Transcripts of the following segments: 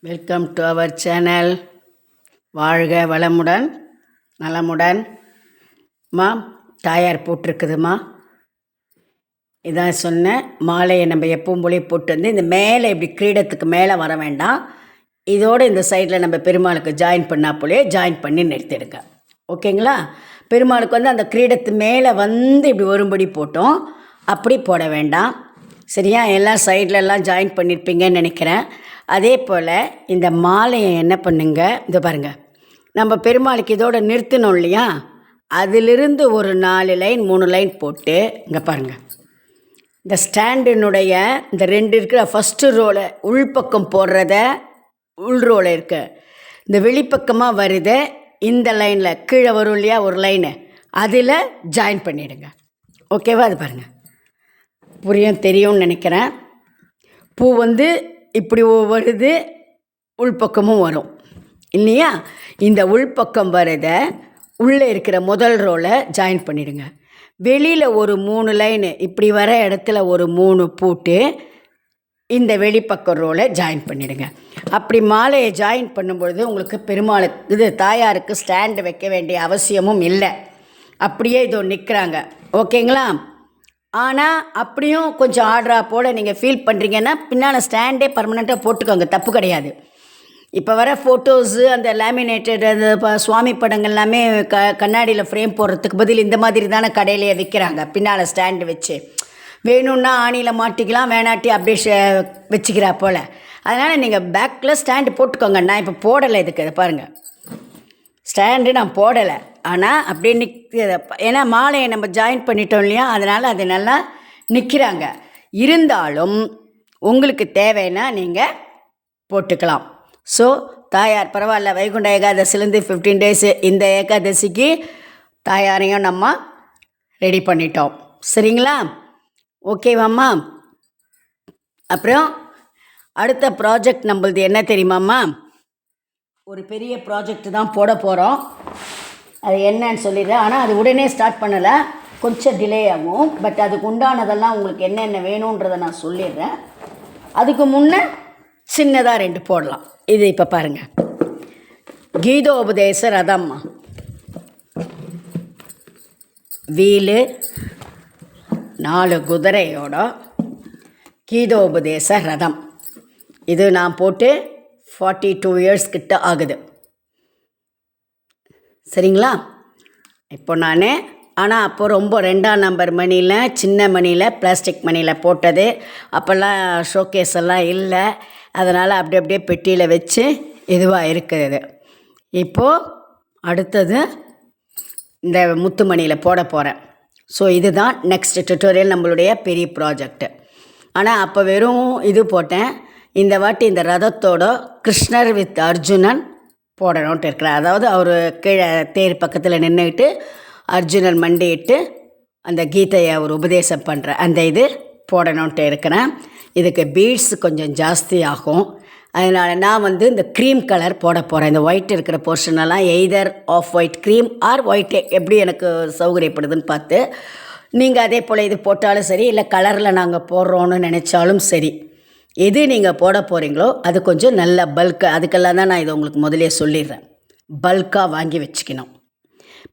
Welcome to our channel. வாழ்க வளமுடன் நலமுடன். தாயார் போட்டிருக்குதுமா. இதான் சொன்னேன், மாலையை நம்ம எப்பவும் போலே போட்டு வந்து இந்த மேலே இப்படி கிரீடத்துக்கு மேலே வர வேண்டாம், இதோடு இந்த சைடில் நம்ம பெருமாளுக்கு ஜாயின் பண்ணா போலே ஜாயின் பண்ணி நிறுத்திடுங்க. ஓகேங்களா? பெருமாளுக்கு வந்து அந்த கிரீடத்து மேலே வந்து இப்படி வரும்படி போட்டோம், அப்படி போட வேண்டாம். சரியா? எல்லாம் சைட்லலாம் ஜாயின் பண்ணியிருப்பீங்கன்னு நினைக்கிறேன். அதே போல் இந்த மாலையை என்ன பண்ணுங்க, இதை பாருங்கள், நம்ம பெருமாளுக்கு இதோட நிறுத்தணும் இல்லையா, அதிலிருந்து ஒரு 4 லைன் 3 லைன் போட்டு இங்கே பாருங்கள், இந்த ஸ்டாண்டினுடைய இந்த 2 இருக்கிற ஃபஸ்ட்டு ரோலை உள்பக்கம் போடுறத உள் ரோலை இருக்க இந்த வெளிப்பக்கமாக வருத இந்த லைனில் கீழே வரும் இல்லையா ஒரு லைனு, அதில் ஜாயின் பண்ணிவிடுங்க. ஓகேவா? அது பாருங்கள், புரியும் தெரியும்னு நினைக்கிறேன். பூ வந்து இப்படி வருது, உள்பக்கமும் வரும் இல்லையா? இந்த உள்பக்கம் வரத உள்ளே இருக்கிற முதல் ரோலை ஜாயின் பண்ணிவிடுங்க. வெளியில் ஒரு 3 லைனு இப்படி வர இடத்துல ஒரு 3 பூட்டு இந்த வெளிப்பக்க ரோலை ஜாயின் பண்ணிவிடுங்க. அப்படி மாலையை ஜாயின் பண்ணும்பொழுது உங்களுக்கு பெருமாளுக்கு இது தாயாருக்கு ஸ்டாண்டு வைக்க வேண்டிய அவசியமும் இல்லை, அப்படியே இதோ நிற்கிறாங்க. ஓகேங்களா? ஆனால் அப்படியும் கொஞ்சம் ஆர்டராக போல் நீங்கள் ஃபீல் பண்ணுறீங்கன்னா பின்னால் ஸ்டாண்டே பர்மனெண்ட்டாக போட்டுக்கோங்க, தப்பு கிடையாது. இப்போ வர ஃபோட்டோஸு அந்த லேமினேட்டட் அந்த சுவாமி படங்கள் எல்லாமே கண்ணாடியில் ஃப்ரேம் போடுறதுக்கு பதில் இந்த மாதிரி தானே கடையிலேயே விற்கிறாங்க, பின்னால் ஸ்டாண்டு வச்சு. வேணும்னா ஆணியில் மாட்டிக்கலாம், வேணாட்டி அப்படியே வச்சுக்கிறா போல். அதனால் நீங்கள் பேக்கில் ஸ்டாண்டு போட்டுக்கோங்க. நான் இப்போ போடலை இதுக்கு, இதை பாருங்கள், ஸ்டாண்டு நான் போடலை. ஆனால் அப்படியே ஏன்னா மாலையை நம்ம ஜாயின் பண்ணிட்டோம் இல்லையா, அதனால் அது நல்லா நிற்கிறாங்க. இருந்தாலும் உங்களுக்கு தேவைன்னா நீங்கள் போட்டுக்கலாம். ஸோ தாயார் பரவாயில்ல, வைகுண்ட ஏகாதசிலேருந்து 15 டேஸு இந்த ஏகாதசிக்கு தாயாரையும் நம்ம ரெடி பண்ணிட்டோம். சரிங்களா? ஓகேவாம்மா? அப்புறம் அடுத்த ப்ராஜெக்ட் நம்மளது என்ன தெரியுமாம்மா? ஒரு பெரிய ப்ராஜெக்ட் தான் போட போகிறோம். அது என்னன்னு சொல்லிடுறேன். ஆனால் அது உடனே ஸ்டார்ட் பண்ணலை, கொஞ்சம் டிலே ஆகும். பட் அதுக்கு உண்டானதெல்லாம் உங்களுக்கு என்னென்ன வேணுன்றதை நான் சொல்லிடுறேன். அதுக்கு முன்னே சின்னதாக 2 போடலாம். இது இப்போ பாருங்கள், கீதோபதேச ரதம்மா. வீலு 4 குதிரையோட கீதோபதேச ரதம். இது நான் போட்டு 42 இயர்ஸ் கிட்ட ஆகுது. சரிங்களா? இப்போ நான் ஆனால் அப்போ ரொம்ப 2ஆம் நம்பர் மணியில், சின்ன மணியில், பிளாஸ்டிக் மணியில் போட்டது. அப்போல்லாம் ஷோகேஸ் எல்லாம் இல்லை, அதனால் அப்படியே பெட்டியில் வச்சு இதுவாக இருக்குது. இப்போது அடுத்தது இந்த முத்து மணியில் போட போகிறேன். ஸோ இதுதான் நெக்ஸ்ட் டுட்டோரியல், நம்மளுடைய பெரிய ப்ராஜெக்டு. ஆனால் அப்போ வெறும் இது போட்டேன். இந்த வாட்டி இந்த ரதத்தோட கிருஷ்ணர் வித் அர்ஜுனன் போடணுன்ட்டு இருக்கிறேன். அதாவது அவர் கீழே தேர் பக்கத்தில் நின்றுக்கிட்டு அர்ஜுனன் மண்டிட்டு அந்த கீதையை அவர் உபதேசம் பண்ணுற அந்த இது போடணுன்ட்டு இருக்கிறேன். இதுக்கு பீட்ஸ் கொஞ்சம் ஜாஸ்தி ஆகும், அதனால் நான் வந்து இந்த க்ரீம் கலர் போட போகிறேன். இந்த ஒயிட் இருக்கிற போர்ஷனெல்லாம் either of white cream or white, எப்படி எனக்கு சௌகரியப்படுதுன்னு பார்த்து நீங்கள் அதே போல் இது போட்டாலும் சரி, இல்லை கலரில் நாங்கள் போடுறோன்னு நினச்சாலும் சரி, எது நீங்கள் போட போகிறீங்களோ அது கொஞ்சம் நல்ல பல்க்கு. அதுக்கெல்லாம் தான் நான் இதை உங்களுக்கு முதலே சொல்லிடுறேன், பல்காக வாங்கி வச்சுக்கணும்.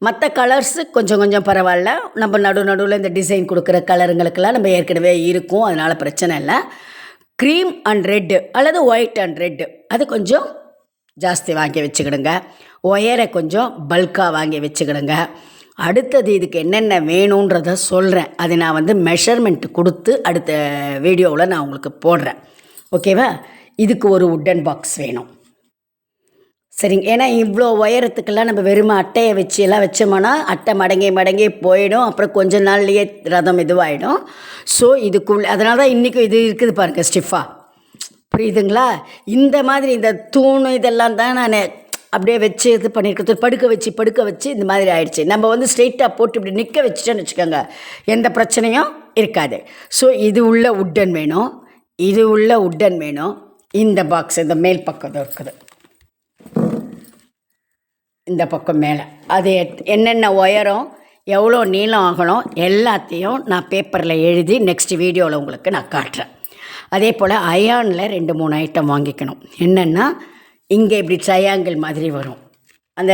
மற்ற கலர்ஸு கொஞ்சம் கொஞ்சம் பரவாயில்ல, நம்ம நடுவில் இந்த டிசைன் கொடுக்குற கலருங்களுக்கெல்லாம் நம்ம ஏற்கனவே இருக்கும், அதனால் பிரச்சனை இல்லை. க்ரீம் அண்ட் ரெட்டு அல்லது ஒயிட் அண்ட் ரெட்டு அது கொஞ்சம் ஜாஸ்தி வாங்கி வச்சுக்கிடுங்க. ஒயரை கொஞ்சம் பல்காக வாங்கி வச்சுக்கிடுங்க. அடுத்தது இதுக்கு என்னென்ன வேணுன்றதை சொல்கிறேன். அது நான் வந்து மெஷர்மெண்ட்டு கொடுத்து அடுத்த வீடியோவில் நான் உங்களுக்கு போடுறேன். ஓகேவா? இதுக்கு ஒரு உட்டன் பாக்ஸ் வேணும். சரிங்க? ஏன்னா இவ்வளோ உயரத்துக்கெல்லாம் நம்ம வெறும் அட்டையை வச்சு எல்லாம் வச்சோம்னா அட்டை மடங்கி போயிடும், அப்புறம் கொஞ்ச நாள்லேயே ரதம் இதுவாகிடும். ஸோ இதுக்குள்ளே அதனால தான் இன்றைக்கும் இது இருக்குது பாருங்கள், ஸ்டிஃபாக. புரியுதுங்களா? இந்த மாதிரி இந்த தூணு இதெல்லாம் தான் நான் அப்படியே வச்சு இது பண்ணியிருக்கிறது, படுக்க வச்சு இந்த மாதிரி ஆயிடுச்சு. நம்ம வந்து ஸ்ட்ரெயிட்டாக போட்டு இப்படி நிற்க வச்சுட்டோன்னு வச்சுக்கோங்க, எந்த பிரச்சனையும் இருக்காது. ஸோ இது உள்ள உட்டன் வேணும், இது உள்ள உட்டன் வேணும். இந்த பாக்ஸ் இந்த மேல் பக்கம் இருக்குது, இந்த பக்கம் மேலே அது என்னென்ன உயரம் எவ்வளோ நீளம் ஆகணும் எல்லாத்தையும் நான் பேப்பரில் எழுதி நெக்ஸ்ட் வீடியோவில் உங்களுக்கு நான் காட்டுறேன். அதே போல் அயானில் 2-3 ஐட்டம் வாங்கிக்கணும். என்னென்னா இங்கே இப்படி ட்ரையாங்கிள் மாதிரி வரும், அந்த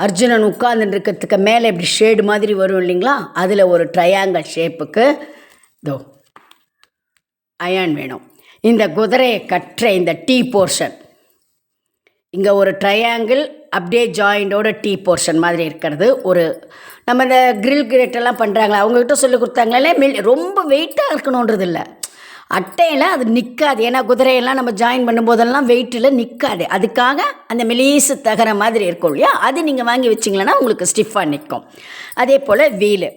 அர்ஜுனன் உட்கார்ந்துட்டு இருக்கிறதுக்கு மேலே இப்படி ஷேடு மாதிரி வரும் இல்லைங்களா, அதில் ஒரு ட்ரையாங்கிள் ஷேப்புக்கு இதோ அயான் வேணும். இந்த குதிரையை கட்டுற இந்த டீ போர்ஷன், இங்கே ஒரு ட்ரையாங்கிள் அப்படியே ஜாயிண்டோட டீ போர்ஷன் மாதிரி இருக்கிறது. ஒரு நம்ம இந்த கிரில் கிரேட்டெல்லாம் பண்ணுறாங்களா, அவங்ககிட்ட சொல்லி கொடுத்தாங்களே ரொம்ப வெயிட்டாக இருக்கணுன்றது இல்லை, அட்டையில் அது நிற்காது. ஏன்னா குதிரையெல்லாம் நம்ம ஜாயின் பண்ணும்போதெல்லாம் வெயிட்டில் நிற்காது. அதுக்காக அந்த மெலீஸு தகர மாதிரி இருக்கும் இல்லையா, அது நீங்கள் வாங்கி வச்சிங்களன்னா உங்களுக்கு ஸ்டிஃபாக நிற்கும். அதே போல் வீலு,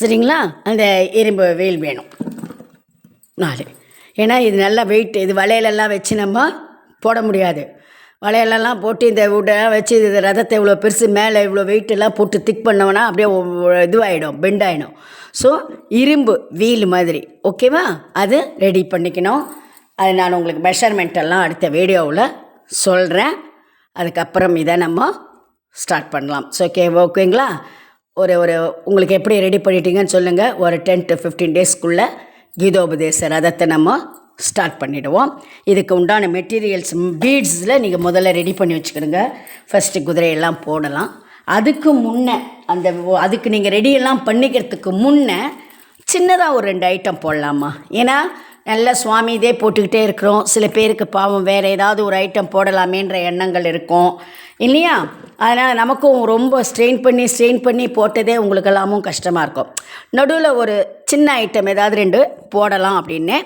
சரிங்களா, அந்த இரும்பு வீல் வேணும் 4. ஏன்னா இது நல்லா வெயிட், இது வளையலெல்லாம் வச்சு நம்ம போட முடியாது. வளையலெல்லாம் போட்டு இந்த உடெல்லாம் வச்சு இது ரதத்தை இவ்வளோ பெருசு மேலே இவ்வளோ வெயிட்டெல்லாம் போட்டு திக் பண்ணோன்னா அப்படியே இதுவாகிடும், பெண்ட் ஆகிடும். ஸோ இரும்பு வீல் மாதிரி, ஓகேவா, அது ரெடி பண்ணிக்கணும். அது நான் உங்களுக்கு மெஷர்மெண்ட்டெல்லாம் அடுத்த வீடியோவில் சொல்கிறேன். அதுக்கப்புறம் இதை நம்ம ஸ்டார்ட் பண்ணலாம். ஸோ ஓகேங்களா, ஒரு உங்களுக்கு எப்படி ரெடி பண்ணிட்டீங்கன்னு சொல்லுங்கள். ஒரு 10 to 15 டேஸ்க்குள்ளே கீதோபதேச ரதத்தை நம்ம ஸ்டார்ட் பண்ணிவிடுவோம். இதுக்கு உண்டான மெட்டீரியல்ஸ் பீட்ஸில் நீங்கள் முதல்ல ரெடி பண்ணி வச்சுக்கிடுங்க. ஃபஸ்ட்டு குதிரையெல்லாம் போடலாம். அதுக்கு முன்னே அதுக்கு நீங்கள் ரெடியெல்லாம் பண்ணிக்கிறதுக்கு முன்னே சின்னதாக ஒரு 2 ஐட்டம் போடலாமா. ஏன்னா நல்ல சுவாமி இதே போட்டுக்கிட்டே இருக்கிறோம், சில பேருக்கு பாவம் வேறு ஏதாவது ஒரு ஐட்டம் போடலாமேன்ற எண்ணங்கள் இருக்கும் இல்லையா. அதனால் நமக்கும் ரொம்ப ஸ்ட்ரெயின் பண்ணி போட்டதே உங்களுக்கெல்லாமும் கஷ்டமாக இருக்கும். நடுவில் ஒரு சின்ன ஐட்டம் ஏதாவது 2 போடலாம் அப்படின்னு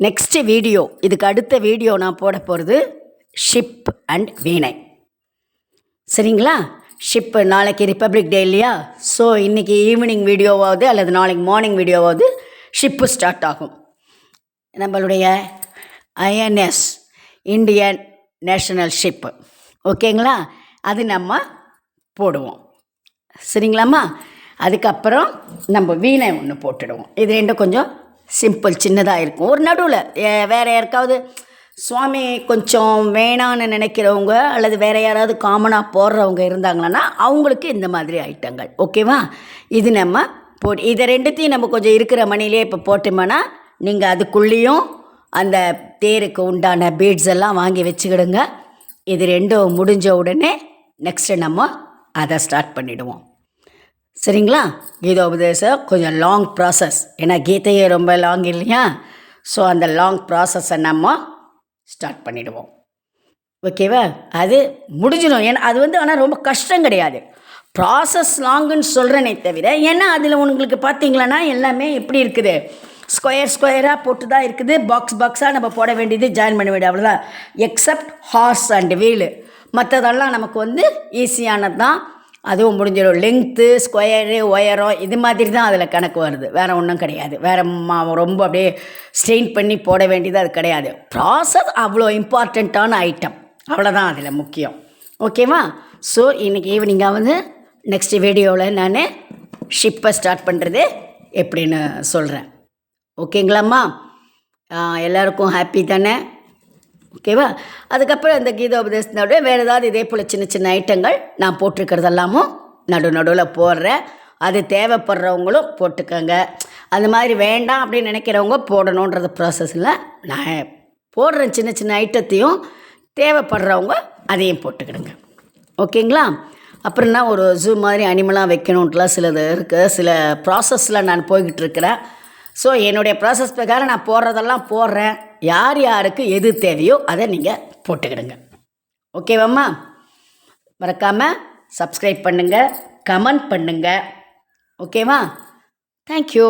நெக்ஸ்ட்டு வீடியோ, இதுக்கு அடுத்த வீடியோ நான் போட போகிறது ஷிப் அண்ட் வீணை, சரிங்களா. ஷிப்பு நாளைக்கு ரிப்பப்ளிக் டே இல்லையா, ஸோ இன்றைக்கி ஈவினிங் வீடியோவாவது அல்லது நாளைக்கு மார்னிங் வீடியோவாவது ஷிப்பு ஸ்டார்ட் ஆகும். நம்மளுடைய ஐஎன்எஸ் இந்தியன் நேஷனல் ஷிப்பு, ஓகேங்களா, அது நம்ம போடுவோம், சரிங்களாம்மா. அதுக்கப்புறம் நம்ம வீணை ஒன்று போட்டுடுவோம். இது 2 கொஞ்சம் சிம்பிள் சின்னதாக இருக்கும். ஒரு நடுவில் வேறு யாருக்காவது சுவாமி கொஞ்சம் வேணான்னு நினைக்கிறவங்க அல்லது வேறு யாராவது காமனாக போடுறவங்க இருந்தாங்கன்னா அவங்களுக்கு இந்த மாதிரி ஐட்டங்கள், ஓகேவா. இது நம்ம இதை 2த்தையும் நம்ம கொஞ்சம் இருக்கிற மணிலே இப்போ போட்டோம்னா நீங்கள் அதுக்குள்ளேயும் அந்த தேருக்கு உண்டான பீட்ஸ் எல்லாம் வாங்கி வச்சுக்கிடுங்க. இது 2 முடிஞ்ச உடனே நெக்ஸ்ட்டு நம்ம அதை ஸ்டார்ட் பண்ணிவிடுவோம், சரிங்களா. கீதோபதேசம் கொஞ்சம் லாங் ப்ராசஸ், ஏன்னா கீதையே ரொம்ப லாங் இல்லையா. ஸோ அந்த லாங் ப்ராசஸை நம்ம ஸ்டார்ட் பண்ணிவிடுவோம், ஓகேவா. அது முடிஞ்சிடும். ஏன்னா அது ஆனால் ரொம்ப கஷ்டம் கிடையாது. ப்ராசஸ் லாங்குன்னு சொல்கிறேனே தவிர, ஏன்னா அதில் உங்களுக்கு பார்த்தீங்களன்னா எல்லாமே எப்படி இருக்குது, ஸ்கொயராக போட்டு தான் இருக்குது. பாக்ஸாக நம்ம போட வேண்டியது, ஜாயின் பண்ண வேண்டியது, அவ்வளோதான். எக்ஸப்ட் ஹார்ஸ் அண்ட் வீலு, மற்றதெல்லாம் நமக்கு ஈஸியானது தான். அதுவும் முடிஞ்சிடும். லெங்க்த்து, ஸ்கொயரு, ஒயரம் இது மாதிரி தான் அதில் கணக்கு வருது, வேறு ஒன்றும் கிடையாது. வேறு ரொம்ப அப்படியே ஸ்ட்ரெயின் பண்ணி போட வேண்டியது அது கிடையாது. ப்ராசஸ் அவ்வளோ இம்பார்ட்டண்ட்டான ஐட்டம், அவ்வளோதான் அதில் முக்கியம், ஓகேவா. ஸோ இன்றைக்கி ஈவினிங்காக நெக்ஸ்ட் வீடியோவில் நான் ஷிப்பை ஸ்டார்ட் பண்ணுறது எப்படின்னு சொல்கிறேன், ஓகேங்களாம்மா. எல்லாருக்கும் ஹாப்பி தானே, ஓகேவா. அதுக்கப்புறம் இந்த கீதோபதேசத்தோட வேறு ஏதாவது இதே போல் சின்ன ஐட்டங்கள் நான் போட்டிருக்கிறதெல்லாமும் நடுவில் போடுறேன். அது தேவைப்படுறவங்களும் போட்டுக்கோங்க. அந்த மாதிரி வேண்டாம் அப்படின்னு நினைக்கிறவங்க போடணுன்றது ப்ராசஸில் நான் போடுறேன். சின்ன ஐட்டத்தையும் தேவைப்படுறவங்க அதையும் போட்டுக்கிடுங்க, ஓகேங்களா. அப்புறம்னா ஒரு ஜூ மாதிரி அனிமலாக வைக்கணுன்ட்டுலாம் சிலது இருக்குது, சில ப்ராசஸில் நான் போய்கிட்டு இருக்கிறேன். ஸோ என்னுடைய ப்ராசஸ் பிரகாரம் நான் போடுறதெல்லாம் போடுறேன். யாருக்கு எது தேவையோ அதை நீங்கள் போட்டுக்கிடுங்க, ஓகேவாம்மா. மறக்காமல் சப்ஸ்கிரைப் பண்ணுங்கள், கமெண்ட் பண்ணுங்கள், ஓகேவா. தேங்க்யூ.